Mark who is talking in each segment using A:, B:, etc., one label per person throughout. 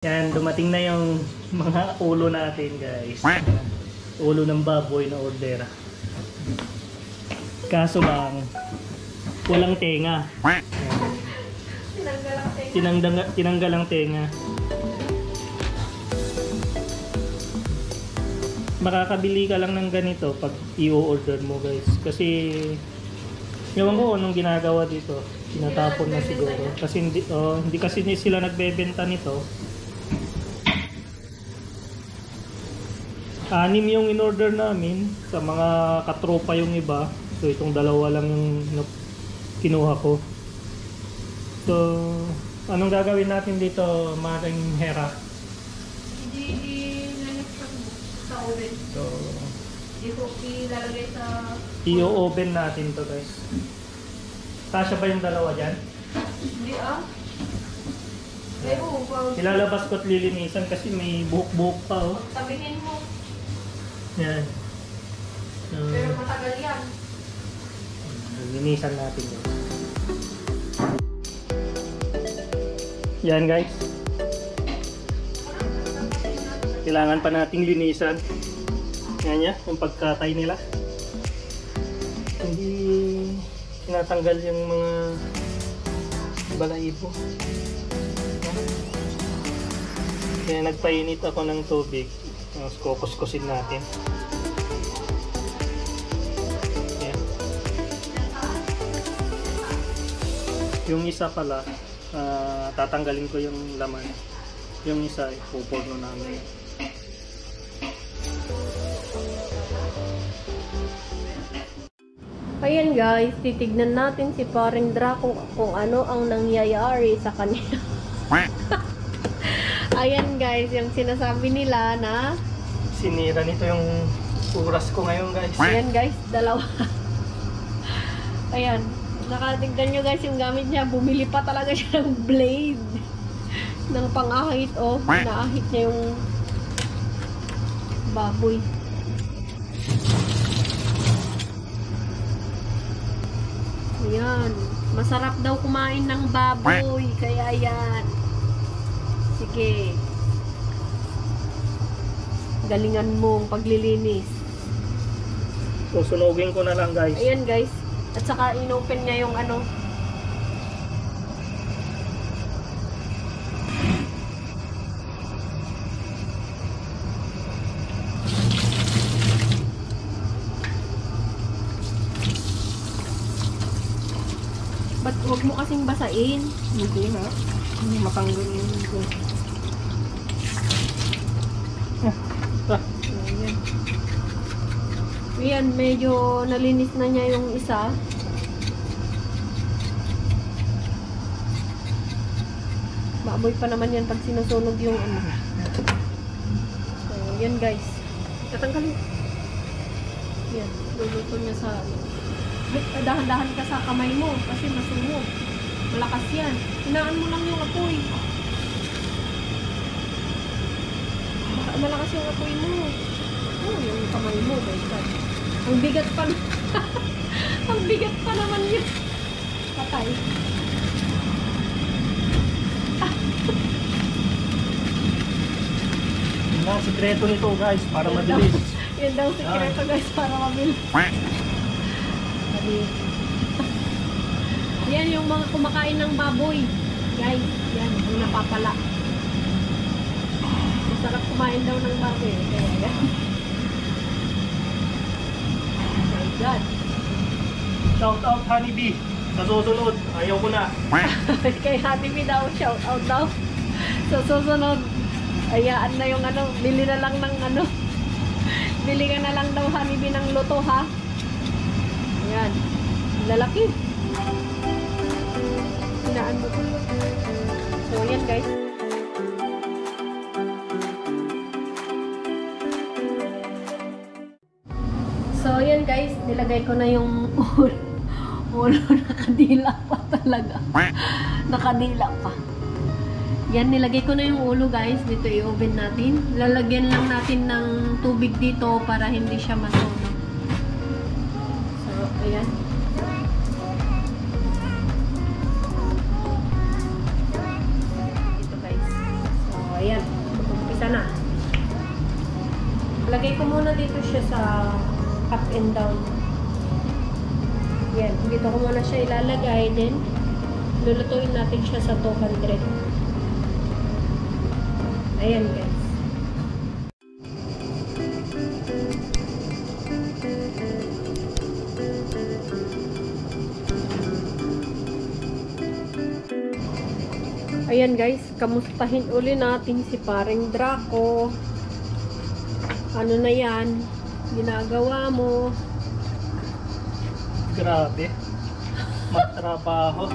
A: Yan, dumating na yung mga ulo natin, guys. Ulo ng baboy na order. Kaso lang, walang tenga. Tinanggal ang tenga. Makakabili ka lang ng ganito pag i-order mo, guys. Kasi, ewan ko anong ginagawa dito. Tinatapon na siguro. Kasi hindi kasi sila nagbebenta nito. 6 yung in-order namin, sa mga katropa yung iba. So itong dalawa lang yung kinuha ko. So anong gagawin natin dito, Maring Hera?
B: Sa oven.
A: So
B: ilalagay sa
A: i-oven natin to, guys. Kasya ba yung dalawa dyan?
B: Hindi
A: Ilalabas ko at lilinisan kasi may buhok-buhok pa, oh.
B: Tabihin mo.
A: Yan.
B: Pero matagal yan.
A: Linisan natin yun. Yan, guys. Kailangan pa nating linisan. Yan yan, yung pagkatay nila. Hindi tinatanggal yung mga balahibo. Kaya nagpainit ako ng tubig. Kukuskusin natin. Yan. Yung isa pala, tatanggalin ko yung laman. Yung isa, puporno namin.
B: Ayan guys, titignan natin si Paring Draco kung ano ang nangyayari sa kanila. Ayan guys, yung sinasabi nila na
A: Sinira nito yung oras ko ngayon, guys.
B: ayan guys, dalawa. Ayan, nakatignan nyo guys yung gamit niya. Bumili pa talaga siya ng blade ng pang-ahit. Oh, naahit niya yung baboy. Ayan, masarap daw kumain ng baboy. Kaya ayan. Sige. Galingan mong paglilinis.
A: Susunugin ko na lang, guys.
B: Ayan guys. At saka inopen niya yung ano. Ba't huwag mo kasing basain?
A: Hindi na. Hindi matanggal yung ito.
B: Ayan. Ayan, medyo nalinis na niya yung isa. Maamoy pa naman yan pag sinusunog yung ano. So, yan guys. Tatanggalin. Yan, luluto niya sa ano. Dahan-dahan ka sa kamay mo kasi masunog. Malakas yan. Hinaan mo lang yung apoy. Malakas yung apoy mo. Oh, yung kamay mo, guys. Ang bigat pa. Ang bigat pa naman yun. Patay.
A: Yun ang sikreto nito, guys, para mabilis.
B: Yan daw sikreto, guys, para mabilis. Yan yung mga kumakain ng baboy. Guys, yan, ang napapala. Masarap kumain daw ng baboy. Kaya yan. Oh my God.
A: Shout out, Honeybee. Sa susunod, ayaw ko na.
B: Kay Honeybee daw, shout out daw. Sa susunod, ayaan na yung ano, bili na lang ng ano. Bili ka na lang daw, Honeybee, ng luto, ha? Ayan. Lalaki. Hinaan mo to. So, yan guys. So, yan guys. Nilagay ko na yung ulo. Nakadila pa talaga. Nakadila pa. Yan, nilagay ko na yung ulo guys. Dito i-oven natin. Lalagyan lang natin ng tubig dito para hindi siya masunog. So, ayan. Ito guys. So, ayan. Yan na. Lagay ko muna dito siya sa up and down. Yan. Dito ko muna siya ilalagay. Then, lulutuin natin siya sa 200. Ayan guys. Ayan guys, kamustahin uli natin si paring Draco. Ano na yan? Ginagawa mo?
A: Grabe. Magtrabaho.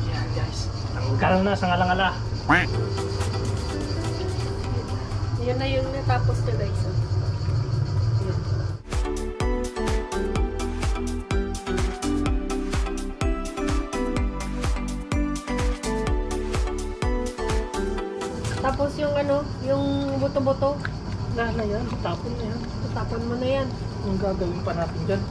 A: Yan guys. Tanggal na sa ngalangala.
B: Yan na yung natapos na guys. Yan. Tapos yung ano, yung buto-buto.
A: Na yan. Tapon na yan.
B: Tapon mo na yan.
A: Ang gagawin pa natin dyan.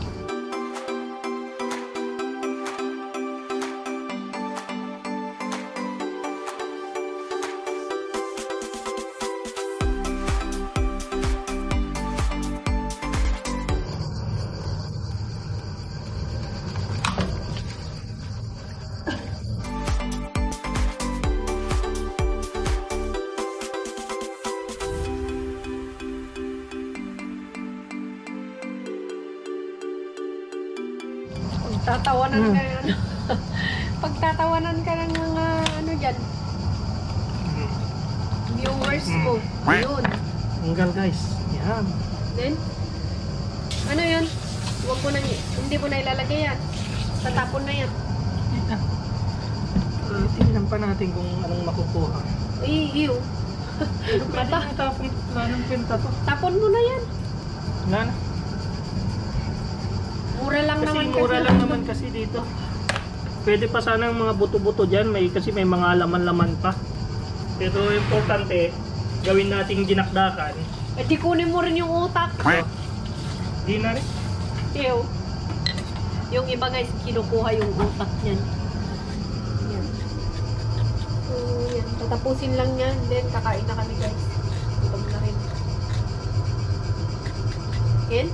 B: Pagtatawanan ka ng pagtatawanan ka ng mga ano dyan, viewers mo. Yun.
A: Tanggal guys. Yan.
B: Then, ano yun? Huwag mo na, hindi mo na ilalagay yan. Tatapon na yan.
A: Tingnan pa natin kung anong makukuha.
B: Iyo.
A: Pwede na itapon. Lanang pinta to.
B: Tapon mo na yan.
A: Wala na.
B: Mura lang
A: Kasi
B: naman
A: mura lang naman kasi dito. Pwede pa sana ang mga buto-buto dyan. Kasi may mga laman-laman pa. Pero importante, gawin nating dinakdakan.
B: Eh di kunin mo rin yung utak.
A: Di na rin.
B: Iyo. Yung iba guys, kinukuha yung utak niyan. Yan. So, yan. Tatapusin lang yan. Then, kakain na kami guys. Gutom na rin. Yan.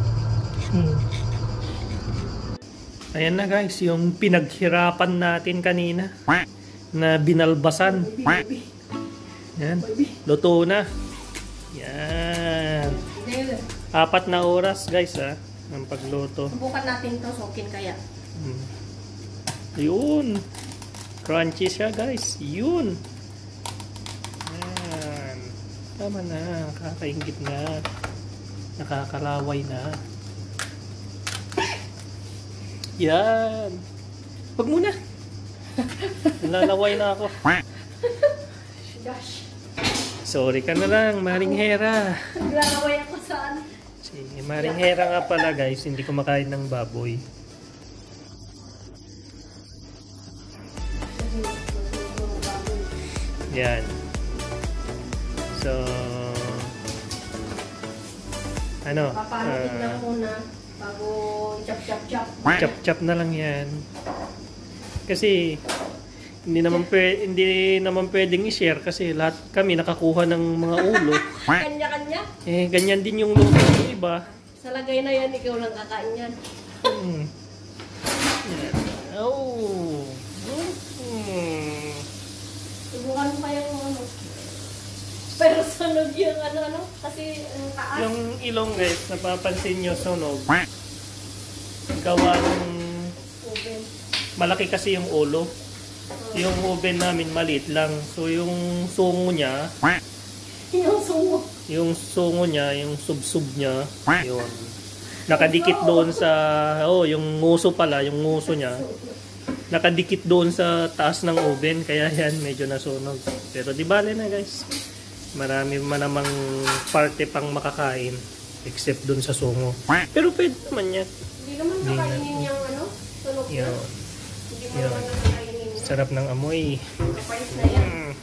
A: Ayan na guys, yung pinaghirapan natin kanina na binalbasan. Yan. Luto na. Yan. 4 na oras guys ang pagluto.
B: Subukan natin to, sokin kaya.
A: Yun. Crunchy siya guys. Yun. Yan. Tama na. Kakaingit na. Nakakalaway na. Yan. Huwag muna. Nalalaway na ako.
B: Gosh.
A: Sorry ka na lang, Maring Hera.
B: Naglalaway ako saan?
A: Si Maring Hera nga pala guys, hindi kumakain ng baboy. Yan. So, ano?
B: Papalutin lang muna bago chop.
A: Chop na lang yan. Kasi hindi naman pwedeng i-share kasi lahat kami nakakuha ng mga ulo.
B: Kanya-kanya?
A: Eh, ganyan din yung luto ng iba.
B: Sa lagay na yan, ikaw lang kakain yan.
A: Yan. Oh.
B: Subukan mo kaya yung ano. Pero sunog yung ano. Kasi ang taas.
A: Yung ilong guys, napapansin nyo sunog. Gawa ng
B: Oven.
A: malaki kasi yung ulo. Yung oven namin maliit lang. So yung sungo niya, yung sungo niya, yung sub-sub niya, yun. Nakadikit doon sa, yung nguso pala, yung nguso niya. Nakadikit doon sa taas ng oven, kaya yan, medyo nasunog. Pero di bale na guys. Marami man namang parte pang makakain, except doon sa sungo. Pero pwede naman yan.
B: Hindi naman kakainin yung ano, sunog na.
A: Yun.
B: Hindi mo naman nakakainin.
A: Sarap ng amoy.
B: Kapayos na yan.